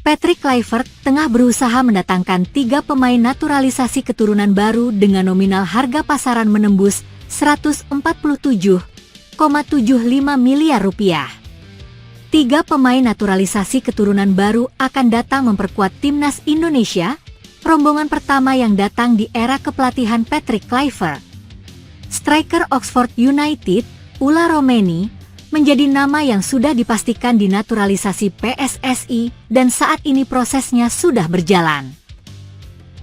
Patrick Kluivert tengah berusaha mendatangkan 3 pemain naturalisasi keturunan baru dengan nominal harga pasaran menembus 147,75 miliar rupiah. 3 pemain naturalisasi keturunan baru akan datang memperkuat timnas Indonesia, rombongan pertama yang datang di era kepelatihan Patrick Kluivert. Striker Oxford United, Ula Romeni, menjadi nama yang sudah dipastikan dinaturalisasi PSSI dan saat ini prosesnya sudah berjalan.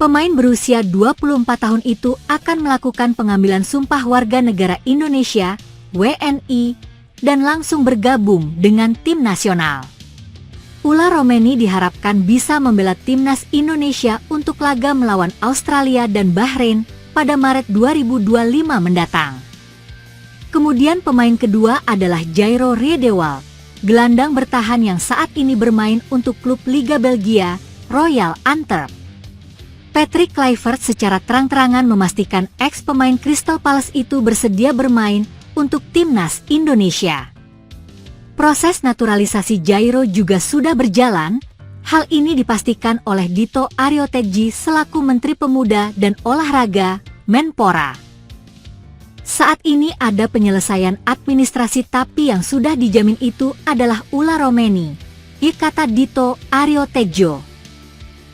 Pemain berusia 24 tahun itu akan melakukan pengambilan sumpah warga negara Indonesia, WNI, dan langsung bergabung dengan tim nasional. Ula Romeni diharapkan bisa membela timnas Indonesia untuk laga melawan Australia dan Bahrain pada Maret 2025 mendatang. Kemudian pemain kedua adalah Jairo Riedewald, gelandang bertahan yang saat ini bermain untuk klub Liga Belgia, Royal Antwerp. Patrick Kluivert secara terang-terangan memastikan ex-pemain Crystal Palace itu bersedia bermain untuk timnas Indonesia. Proses naturalisasi Jairo juga sudah berjalan. Hal ini dipastikan oleh Dito Aryo Teji selaku Menteri Pemuda dan Olahraga, Menpora. Saat ini ada penyelesaian administrasi tapi yang sudah dijamin itu adalah Ula Romeni, kata Dito Aryo Tejo.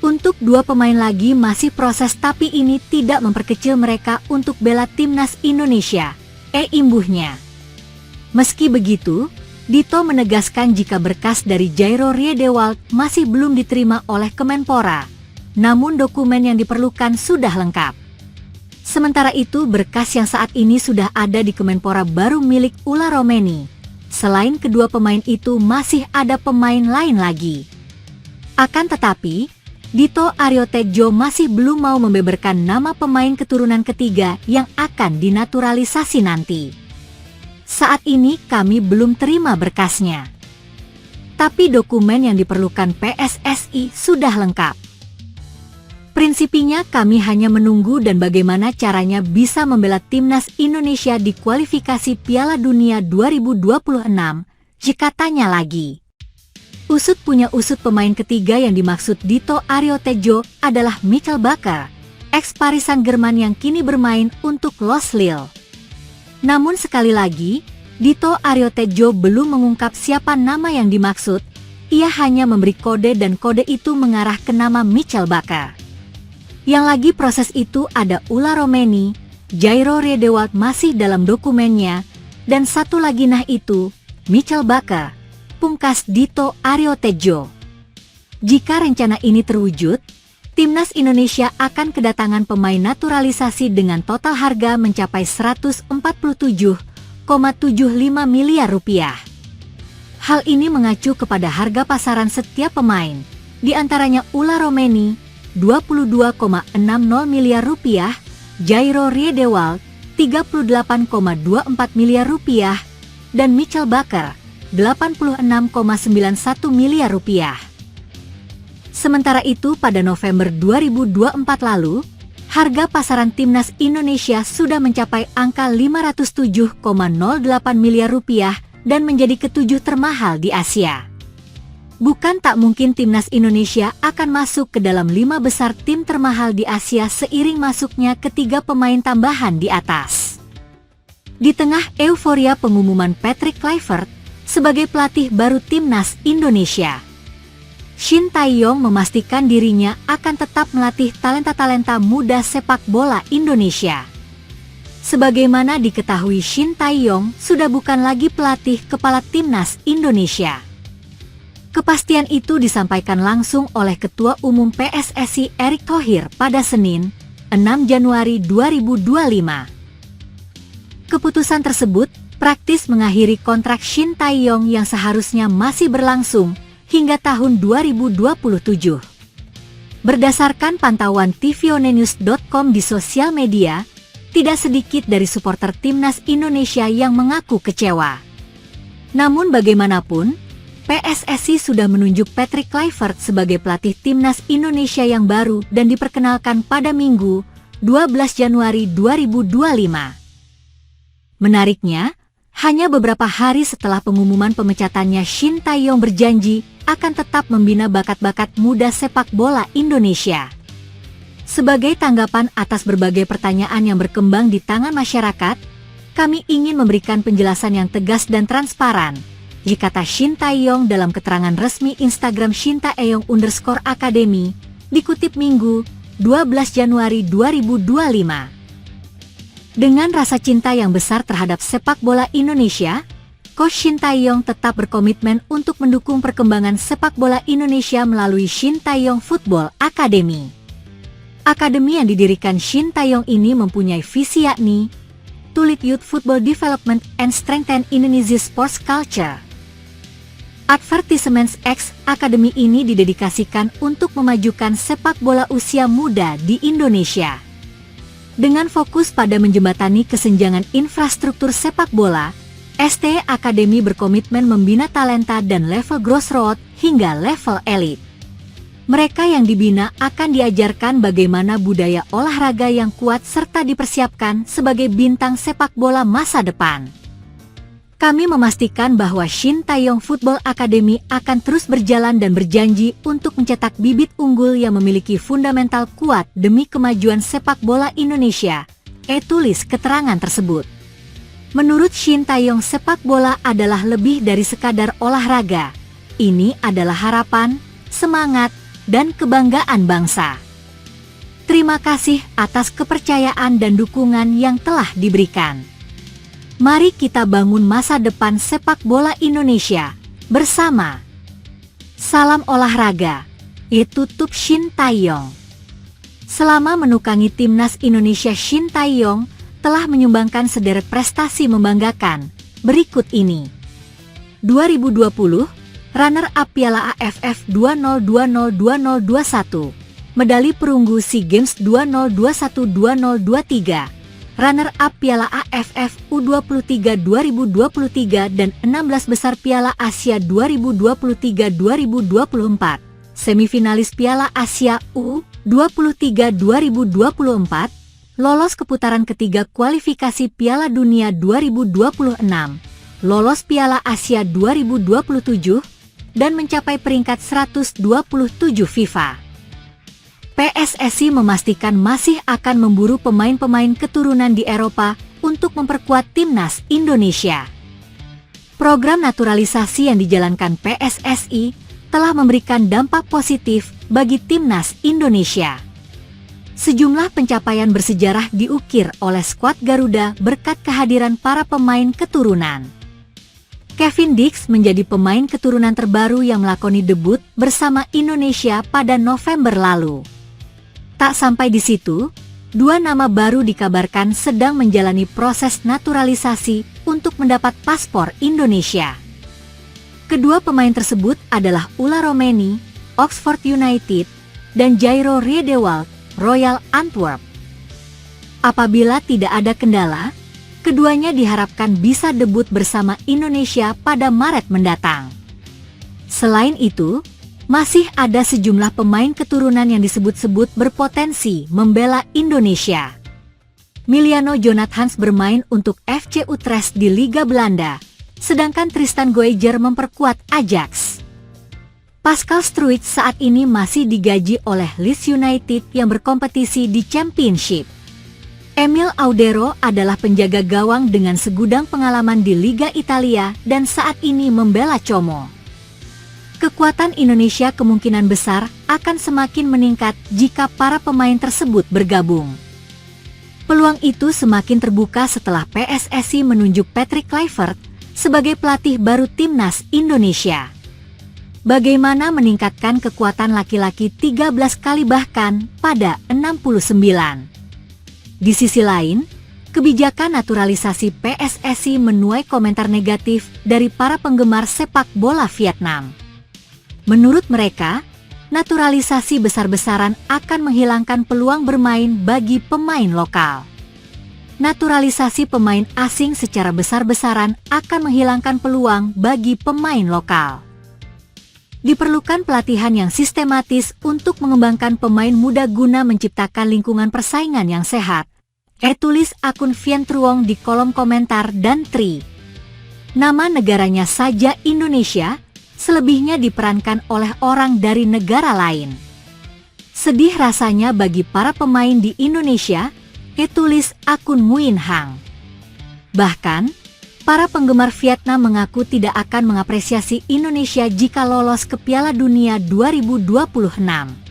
Untuk 2 pemain lagi masih proses tapi ini tidak memperkecil mereka untuk bela timnas Indonesia, imbuhnya. Meski begitu, Dito menegaskan jika berkas dari Jairo Riedewald masih belum diterima oleh Kemenpora, namun dokumen yang diperlukan sudah lengkap. Sementara itu berkas yang saat ini sudah ada di Kemenpora baru milik Ula Romeni. Selain kedua pemain itu masih ada pemain lain lagi. Akan tetapi, Dito Aryo Tejo masih belum mau membeberkan nama pemain keturunan ketiga yang akan dinaturalisasi nanti. Saat ini kami belum terima berkasnya. Tapi dokumen yang diperlukan PSSI sudah lengkap. Prinsipnya kami hanya menunggu dan bagaimana caranya bisa membela timnas Indonesia di kualifikasi Piala Dunia 2026, jika tanya lagi. Usut punya usut pemain ketiga yang dimaksud Dito Aryo Tejo adalah Michael Bakker, ex-Paris Saint-Germain yang kini bermain untuk Los Lille. Namun sekali lagi, Dito Aryo Tejo belum mengungkap siapa nama yang dimaksud, ia hanya memberi kode dan kode itu mengarah ke nama Michael Bakker. Yang lagi proses itu ada Ula Romeni, Jairo Riedewald masih dalam dokumennya, dan satu lagi itu, Michael Bakker, pungkas Dito Aryo Tejo. Jika rencana ini terwujud, timnas Indonesia akan kedatangan pemain naturalisasi dengan total harga mencapai 147,75 miliar rupiah. Hal ini mengacu kepada harga pasaran setiap pemain, di antaranya Ula Romeni, 22,60 miliar rupiah, Jairo Riedewald, 38,24 miliar rupiah, dan Michael Bakker, 86,91 miliar rupiah. Sementara itu pada November 2024 lalu, harga pasaran timnas Indonesia sudah mencapai angka 507,08 miliar rupiah dan menjadi ke-7 termahal di Asia. Bukan tak mungkin timnas Indonesia akan masuk ke dalam 5 besar tim termahal di Asia seiring masuknya ketiga pemain tambahan di atas. Di tengah euforia pengumuman Patrick Kluivert sebagai pelatih baru timnas Indonesia, Shin Tae-yong memastikan dirinya akan tetap melatih talenta-talenta muda sepak bola Indonesia. Sebagaimana diketahui, Shin Tae-yong sudah bukan lagi pelatih kepala timnas Indonesia. Kepastian itu disampaikan langsung oleh Ketua Umum PSSI Erick Thohir pada Senin, 6 Januari 2025. Keputusan tersebut praktis mengakhiri kontrak Shin Tae-yong yang seharusnya masih berlangsung hingga tahun 2027. Berdasarkan pantauan tvonnews.com di sosial media, tidak sedikit dari supporter timnas Indonesia yang mengaku kecewa. Namun bagaimanapun, PSSI sudah menunjuk Patrick Kluivert sebagai pelatih timnas Indonesia yang baru dan diperkenalkan pada Minggu, 12 Januari 2025. Menariknya, Hanya beberapa hari setelah pengumuman pemecatannya, Shin Tae-yong berjanji akan tetap membina bakat-bakat muda sepak bola Indonesia. Sebagai tanggapan atas berbagai pertanyaan yang berkembang di tangan masyarakat, kami ingin memberikan penjelasan yang tegas dan transparan, kata Shin Tae-yong dalam keterangan resmi Instagram Shin Tae-yong_academy, dikutip Minggu, 12 Januari 2025. Dengan rasa cinta yang besar terhadap sepak bola Indonesia, Coach Shin Tae-yong tetap berkomitmen untuk mendukung perkembangan sepak bola Indonesia melalui Shin Tae-yong Football Academy. Akademi yang didirikan Shin Tae-yong ini mempunyai visi yakni to lead youth football development and strengthen Indonesia sports culture. Advertisements X Akademi ini didedikasikan untuk memajukan sepak bola usia muda di Indonesia. Dengan fokus pada menjembatani kesenjangan infrastruktur sepak bola, ST Academy berkomitmen membina talenta dan level grassroots hingga level elit. Mereka yang dibina akan diajarkan bagaimana budaya olahraga yang kuat serta dipersiapkan sebagai bintang sepak bola masa depan. Kami memastikan bahwa Shin Tae-yong Football Academy akan terus berjalan dan berjanji untuk mencetak bibit unggul yang memiliki fundamental kuat demi kemajuan sepak bola Indonesia, tulis keterangan tersebut. Menurut Shin Tae-yong, sepak bola adalah lebih dari sekadar olahraga. Ini adalah harapan, semangat, dan kebanggaan bangsa. Terima kasih atas kepercayaan dan dukungan yang telah diberikan. Mari kita bangun masa depan sepak bola Indonesia bersama. Salam olahraga, tutup Shin Tae-yong. Selama menukangi timnas Indonesia, Shin Tae-yong telah menyumbangkan sederet prestasi membanggakan. Berikut ini. 2020, runner-up Piala AFF 2020-2021, medali perunggu SEA Games 2021-2023, runner-up Piala AFF U23 2023 dan 16 besar Piala Asia 2023-2024, semifinalis Piala Asia U23 2024, lolos ke putaran ketiga kualifikasi Piala Dunia 2026, lolos Piala Asia 2027, dan mencapai peringkat 127 FIFA. PSSI memastikan masih akan memburu pemain-pemain keturunan di Eropa untuk memperkuat timnas Indonesia. Program naturalisasi yang dijalankan PSSI telah memberikan dampak positif bagi timnas Indonesia. Sejumlah pencapaian bersejarah diukir oleh skuad Garuda berkat kehadiran para pemain keturunan. Kevin Dix menjadi pemain keturunan terbaru yang melakoni debut bersama Indonesia pada November lalu. Tak sampai di situ, dua nama baru dikabarkan sedang menjalani proses naturalisasi untuk mendapat paspor Indonesia. Kedua pemain tersebut adalah Ula Romeni, Oxford United, dan Jairo Riedewald, Royal Antwerp. Apabila tidak ada kendala, keduanya diharapkan bisa debut bersama Indonesia pada Maret mendatang. Selain itu, masih ada sejumlah pemain keturunan yang disebut-sebut berpotensi membela Indonesia. Miliano Jonathans bermain untuk FC Utrecht di Liga Belanda, sedangkan Tristan Goejer memperkuat Ajax. Pascal Struijk saat ini masih digaji oleh Leeds United yang berkompetisi di Championship. Emil Audero adalah penjaga gawang dengan segudang pengalaman di Liga Italia dan saat ini membela Como. Kekuatan Indonesia kemungkinan besar akan semakin meningkat jika para pemain tersebut bergabung. Peluang itu semakin terbuka setelah PSSI menunjuk Patrick Kluivert sebagai pelatih baru timnas Indonesia. Bagaimana meningkatkan kekuatan laki-laki 13 kali bahkan pada 69. Di sisi lain, kebijakan naturalisasi PSSI menuai komentar negatif dari para penggemar sepak bola Vietnam. Menurut mereka, naturalisasi besar-besaran akan menghilangkan peluang bermain bagi pemain lokal. Naturalisasi pemain asing secara besar-besaran akan menghilangkan peluang bagi pemain lokal. Diperlukan pelatihan yang sistematis untuk mengembangkan pemain muda guna menciptakan lingkungan persaingan yang sehat, tulis akun Vian Truong di kolom komentar dan Tri. nama negaranya saja Indonesia, selebihnya diperankan oleh orang dari negara lain. Sedih rasanya bagi para pemain di Indonesia, tulis akun Nguyen Hang. Bahkan, para penggemar Vietnam mengaku tidak akan mengapresiasi Indonesia jika lolos ke Piala Dunia 2026.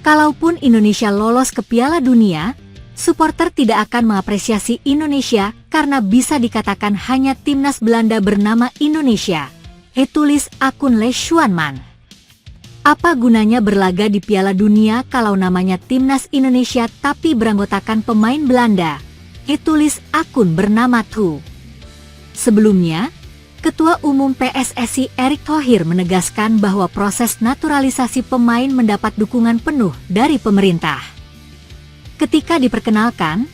Kalaupun Indonesia lolos ke Piala Dunia, supporter tidak akan mengapresiasi Indonesia karena bisa dikatakan hanya timnas Belanda bernama Indonesia, tulis akun Le Xuanman. Apa gunanya berlaga di Piala Dunia kalau namanya timnas Indonesia tapi beranggotakan pemain Belanda, tulis akun bernama Tu. Sebelumnya, Ketua Umum PSSI Erick Thohir menegaskan bahwa proses naturalisasi pemain mendapat dukungan penuh dari pemerintah. Ketika diperkenalkan,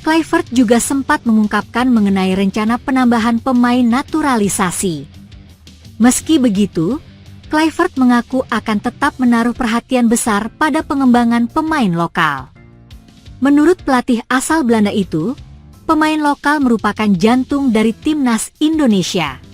Kluivert juga sempat mengungkapkan mengenai rencana penambahan pemain naturalisasi. Meski begitu, Kluivert mengaku akan tetap menaruh perhatian besar pada pengembangan pemain lokal. Menurut pelatih asal Belanda itu, pemain lokal merupakan jantung dari timnas Indonesia.